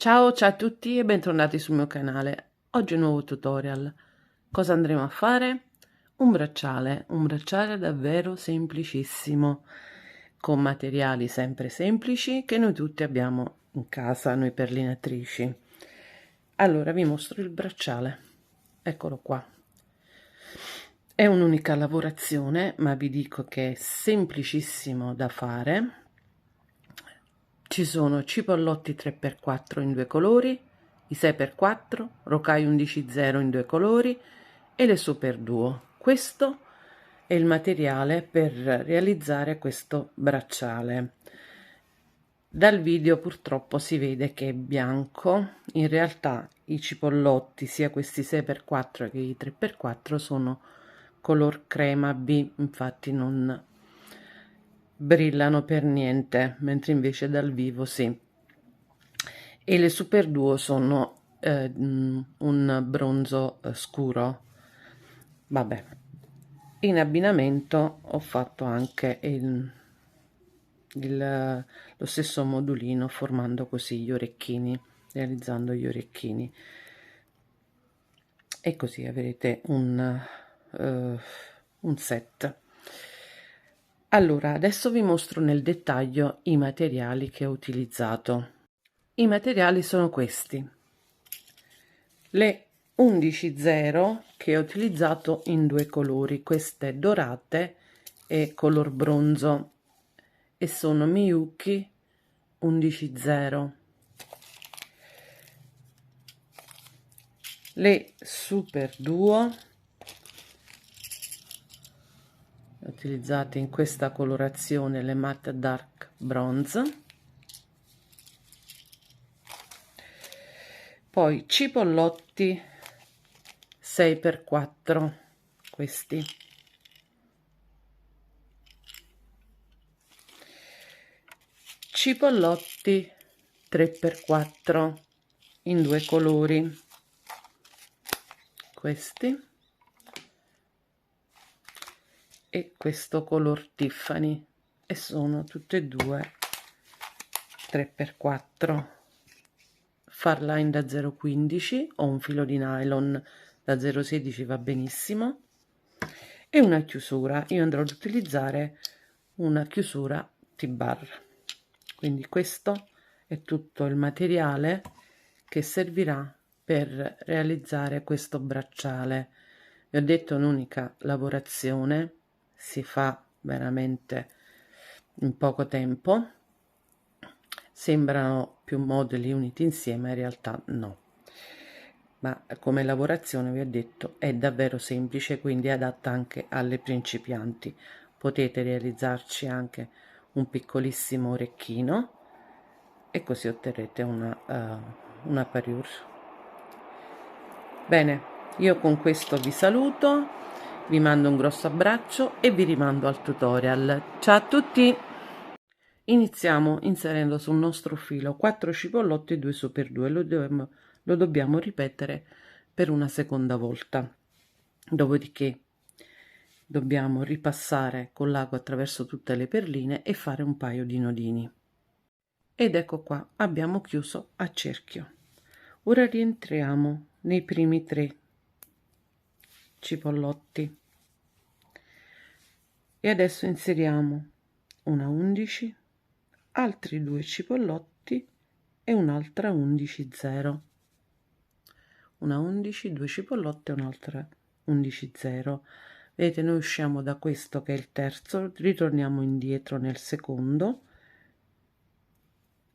Ciao a tutti e bentornati sul mio canale. Oggi un nuovo tutorial. Cosa andremo a fare? Un bracciale davvero semplicissimo, con materiali sempre semplici che noi tutti abbiamo in casa, noi perlinatrici. Allora vi mostro il bracciale, eccolo qua. È un'unica lavorazione, ma vi dico che è semplicissimo da fare. Ci sono cipollotti 3x4 in due colori, i 6x4, Rocaille 11.0 in due colori e le Super Duo. Questo è il materiale per realizzare questo bracciale. Dal video purtroppo si vede che è bianco, in realtà i cipollotti, sia questi 6x4 che i 3x4, sono color crema B, infatti non brillano per niente, mentre invece dal vivo sì. E le Super Duo sono un bronzo scuro. Vabbè, in abbinamento ho fatto anche lo stesso modulino, formando così gli orecchini, realizzando gli orecchini, e così avrete un set. Allora, adesso vi mostro nel dettaglio i materiali che ho utilizzato. I materiali sono questi: le 11.0 che ho utilizzato in due colori, queste dorate e color bronzo, e sono Miyuki 11.0. Le Super Duo utilizzate in questa colorazione, le matte dark bronze. Poi cipollotti 6x4, questi. Cipollotti 3x4 in due colori, questi, e questo color Tiffany, e sono tutte e due 3x4. Farline da 0,15 o un filo di nylon da 0,16 va benissimo, e una chiusura. Io andrò ad utilizzare una chiusura T-bar. Quindi questo è tutto il materiale che servirà per realizzare questo bracciale. Vi ho detto, un'unica lavorazione, si fa veramente in poco tempo. Sembrano più moduli uniti insieme, in realtà no, ma come lavorazione vi ho detto è davvero semplice, quindi è adatta anche alle principianti. Potete realizzarci anche un piccolissimo orecchino e così otterrete una parure. Bene, io con questo vi saluto, vi mando un grosso abbraccio e vi rimando al tutorial. Ciao a tutti! Iniziamo inserendo sul nostro filo 4 cipollotti e 2 Super 2, lo dobbiamo ripetere per una seconda volta. Dopodiché dobbiamo ripassare con l'ago attraverso tutte le perline e fare un paio di nodini. Ed ecco qua, abbiamo chiuso a cerchio. Ora rientriamo nei primi 3 cipollotti e adesso inseriamo una 11, altri 2 cipollotti e un'altra 11.0, una 11, 2 cipollotti e un'altra 11.0. Vedete, noi usciamo da questo che è il terzo, ritorniamo indietro nel secondo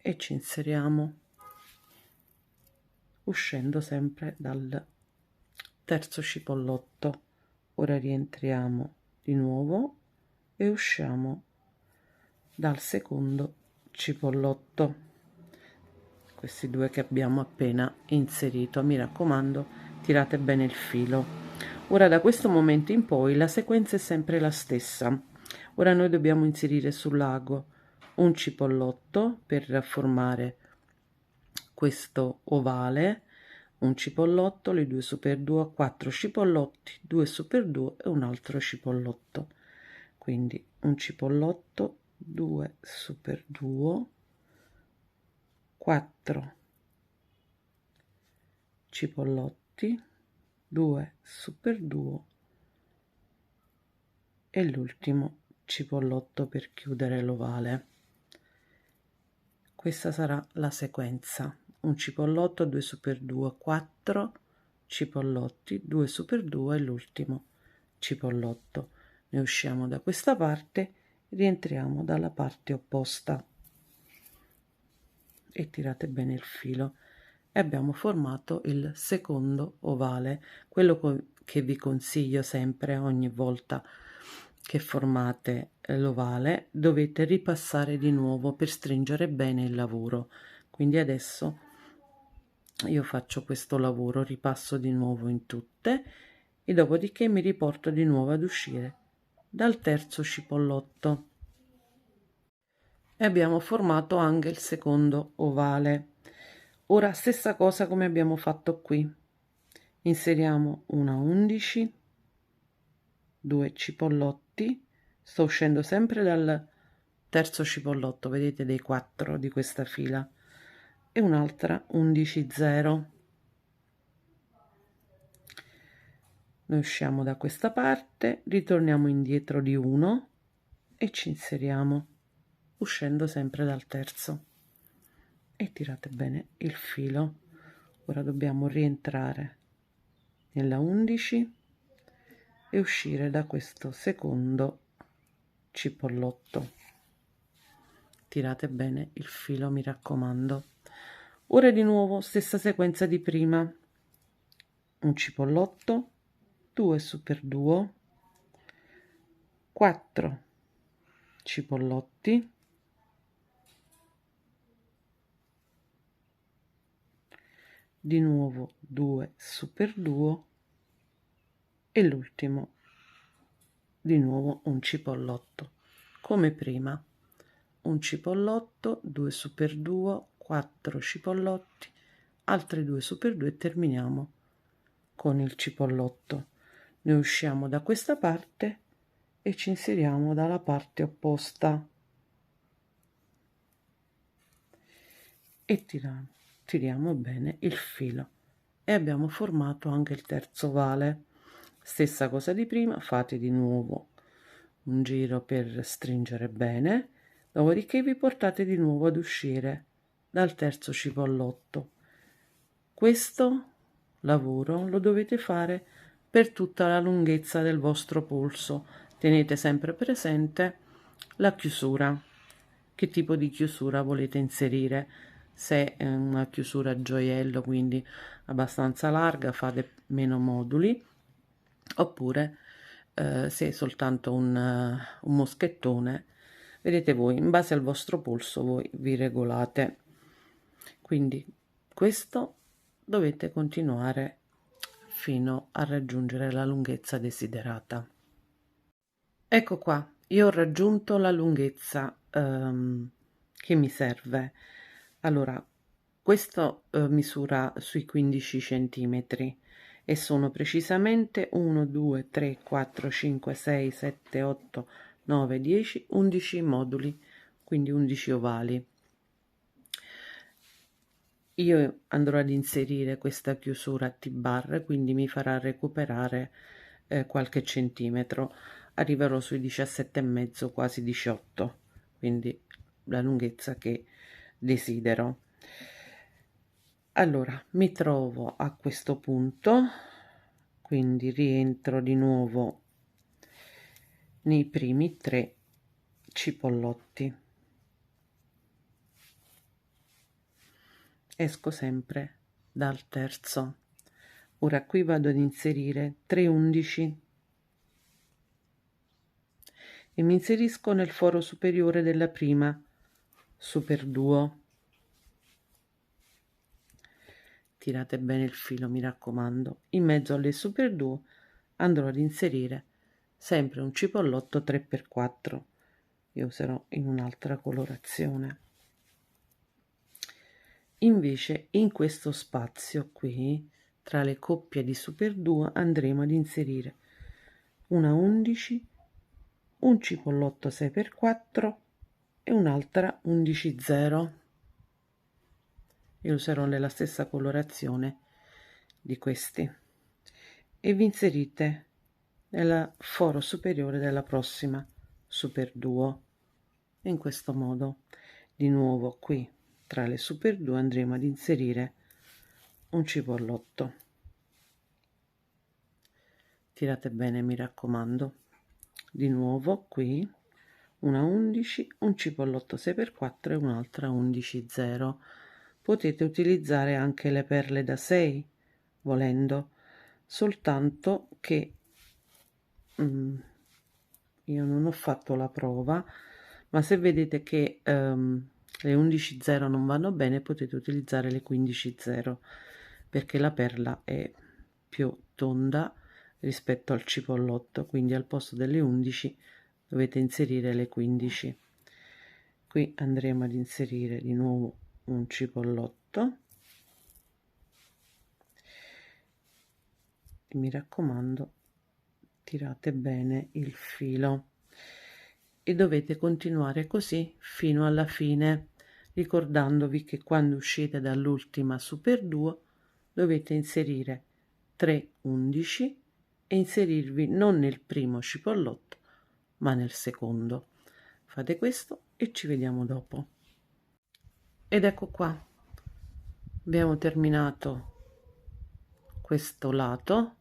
e ci inseriamo uscendo sempre dal terzo cipollotto. Ora rientriamo di nuovo e usciamo dal secondo cipollotto, questi due che abbiamo appena inserito. Mi raccomando, tirate bene il filo. Ora, da questo momento in poi la sequenza è sempre la stessa. Ora noi dobbiamo inserire sull'ago un cipollotto per formare questo ovale, un cipollotto, le 2 Super Duo, 4 cipollotti, 2 Super Duo e un altro cipollotto. Quindi un cipollotto, 2 Super Duo, 4 cipollotti, 2 super duo e l'ultimo cipollotto per chiudere l'ovale. Questa sarà la sequenza: un cipollotto, 2 super duo, 4 cipollotti, 2 super duo e l'ultimo cipollotto. Ne usciamo da questa parte, rientriamo dalla parte opposta e tirate bene il filo e abbiamo formato il secondo ovale. Quello che vi consiglio sempre, ogni volta che formate l'ovale, dovete ripassare di nuovo per stringere bene il lavoro. Quindi adesso io faccio questo lavoro, ripasso di nuovo in tutte e dopodiché mi riporto di nuovo ad uscire dal terzo cipollotto e abbiamo formato anche il secondo ovale. Ora stessa cosa come abbiamo fatto qui, inseriamo una 11, 2 cipollotti, sto uscendo sempre dal terzo cipollotto, vedete, dei 4 di questa fila, e un'altra 11 0. Noi usciamo da questa parte, ritorniamo indietro di 1 e ci inseriamo uscendo sempre dal terzo e tirate bene il filo. Ora dobbiamo rientrare nella 11 e uscire da questo secondo cipollotto. Tirate bene il filo, mi raccomando. Ora di nuovo stessa sequenza di prima: un cipollotto, 2 super duo, 4 cipollotti, di nuovo 2 super duo e l'ultimo di nuovo un cipollotto. Come prima, un cipollotto, 2 super duo, 4 cipollotti, altri 2 super duo e terminiamo con il cipollotto. Noi usciamo da questa parte e ci inseriamo dalla parte opposta e tiriamo bene il filo e abbiamo formato anche il terzo ovale. Stessa cosa di prima, fate di nuovo un giro per stringere bene, dopodiché vi portate di nuovo ad uscire dal terzo cipollotto. Questo lavoro lo dovete fare per tutta la lunghezza del vostro polso. Tenete sempre presente la chiusura, che tipo di chiusura volete inserire. Se è una chiusura a gioiello, quindi abbastanza larga, fate meno moduli, oppure se è soltanto un moschettone, vedete voi, in base al vostro polso voi vi regolate. Quindi questo dovete continuare fino a raggiungere la lunghezza desiderata. Ecco qua, io ho raggiunto la lunghezza che mi serve. Allora, questo misura sui 15 centimetri e sono precisamente 1, 2, 3, 4, 5, 6, 7, 8, 9, 10, 11 moduli, quindi 11 ovali. Io andrò ad inserire questa chiusura a T-bar, quindi mi farà recuperare qualche centimetro. Arriverò sui 17,5, quasi 18, quindi la lunghezza che desidero. Allora, mi trovo a questo punto, quindi rientro di nuovo nei primi 3 cipollotti. Esco sempre dal terzo. Ora qui vado ad inserire 3 11 e mi inserisco nel foro superiore della prima super duo. Tirate bene il filo, mi raccomando. In mezzo alle super duo andrò ad inserire sempre un cipollotto 3x4. Io userò in un'altra colorazione. Invece in questo spazio qui, tra le coppie di super duo, andremo ad inserire una 11, un cipollotto 6x4 e un'altra 11,0. Io userò nella stessa colorazione di questi e vi inserite nel foro superiore della prossima superduo in questo modo. Di nuovo qui tra le superdue andremo ad inserire un cipollotto. Tirate bene, mi raccomando. Di nuovo qui una 11, un cipollotto 6x4 e un'altra 11,0. Potete utilizzare anche le perle da 6 volendo, soltanto che io non ho fatto la prova, ma se vedete che le 11,0 non vanno bene potete utilizzare le 15,0 perché la perla è più tonda rispetto al cipollotto, quindi al posto delle 11 dovete inserire le 15. Qui andremo ad inserire di nuovo un cipollotto, e mi raccomando tirate bene il filo e dovete continuare così fino alla fine, ricordandovi che quando uscite dall'ultima superduo dovete inserire 3 11 e inserirvi non nel primo cipollotto ma nel secondo. Fate questo e ci vediamo dopo. Ed ecco qua, abbiamo terminato questo lato.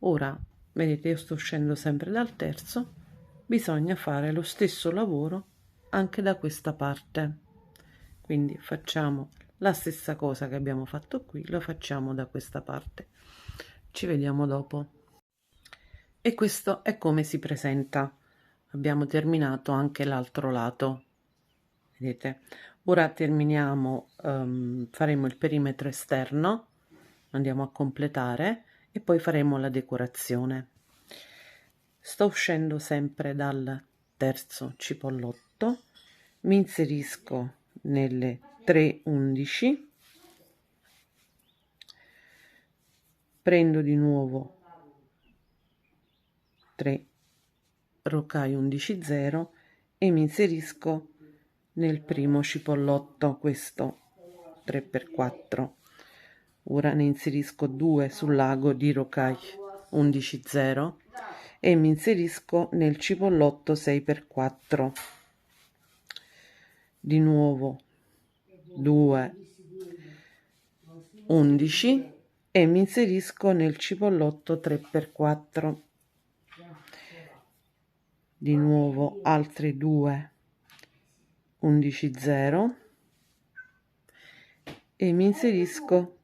Ora vedete, io sto uscendo sempre dal terzo, bisogna fare lo stesso lavoro anche da questa parte, quindi facciamo la stessa cosa che abbiamo fatto qui, lo facciamo da questa parte. Ci vediamo dopo. E questo è come si presenta. Abbiamo terminato anche l'altro lato, vedete. Ora terminiamo, faremo il perimetro esterno, andiamo a completare e poi faremo la decorazione. Sto uscendo sempre dal terzo cipollotto, mi inserisco nelle 3 11, prendo di nuovo 3 rocai 11,0 e mi inserisco nel primo cipollotto, questo 3x4. Ora ne inserisco 2 sul lago di rocai 11,0 e mi inserisco nel cipollotto 6x4. Di nuovo 2 11 e mi inserisco nel cipollotto 3x4. Di nuovo altri 2 11,0 e mi inserisco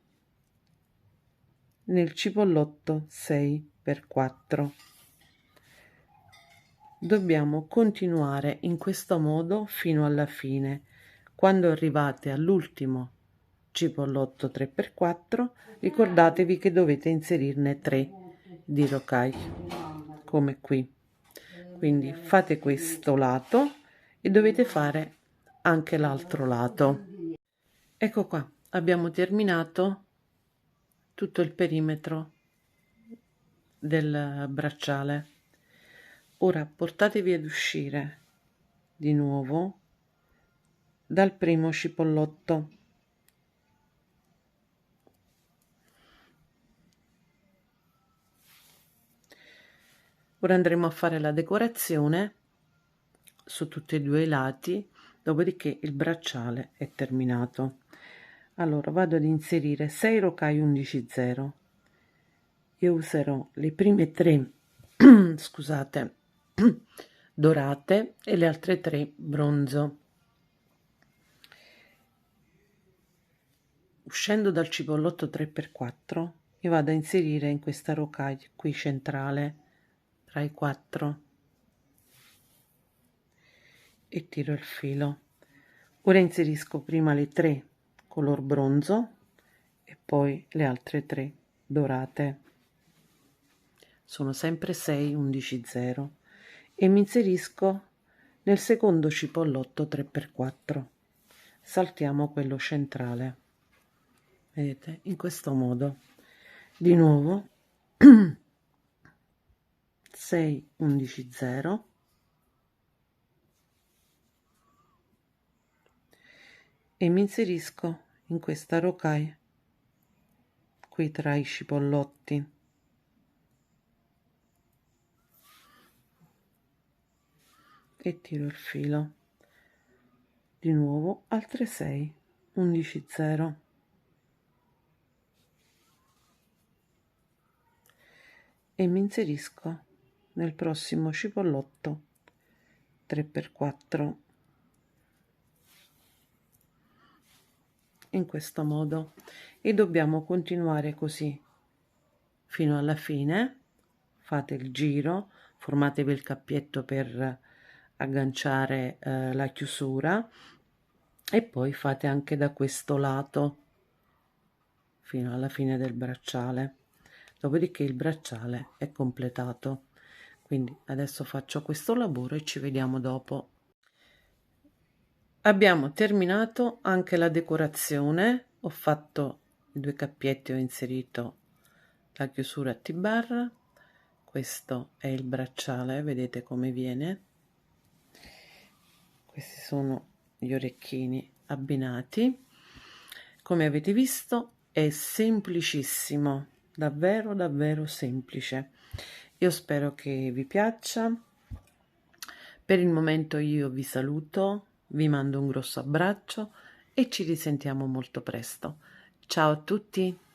nel cipollotto 6x4. Dobbiamo continuare in questo modo fino alla fine. Quando arrivate all'ultimo cipollotto 3x4 ricordatevi che dovete inserirne 3 di rocai come qui. Quindi fate questo lato e dovete fare anche l'altro lato. Ecco qua, abbiamo terminato tutto il perimetro del bracciale. Ora portatevi ad uscire di nuovo dal primo cipollotto. Ora andremo a fare la decorazione su tutti e due i lati, dopodiché il bracciale è terminato. Allora vado ad inserire 6 rocai 11,0. Io userò le prime 3 scusate dorate e le altre 3 bronzo. Uscendo dal cipollotto 3x4 io vado a inserire in questa rocai qui centrale tra i 4 e tiro il filo. Ora inserisco prima le 3 color bronzo e poi le altre 3 dorate. Sono sempre 6 11,0 e mi inserisco nel secondo cipollotto 3x4. Saltiamo quello centrale, vedete, in questo modo. Di nuovo 6 11,0 e mi inserisco in questa rocai qui tra i cipollotti. E tiro il filo di nuovo, altre 6, 11 0, e mi inserisco nel prossimo cipollotto 3x4 in questo modo, e dobbiamo continuare così fino alla fine. Fate il giro, formatevi il cappietto per agganciare la chiusura, e poi fate anche da questo lato fino alla fine del bracciale, dopodiché il bracciale è completato. Quindi adesso faccio questo lavoro e ci vediamo dopo. Abbiamo terminato anche la decorazione, ho fatto i 2 cappietti, ho inserito la chiusura a T-bar, questo è il bracciale, vedete come viene, questi sono gli orecchini abbinati. Come avete visto è semplicissimo, davvero davvero semplice. Io spero che vi piaccia. Per il momento io vi saluto, vi mando un grosso abbraccio e ci risentiamo molto presto. Ciao a tutti!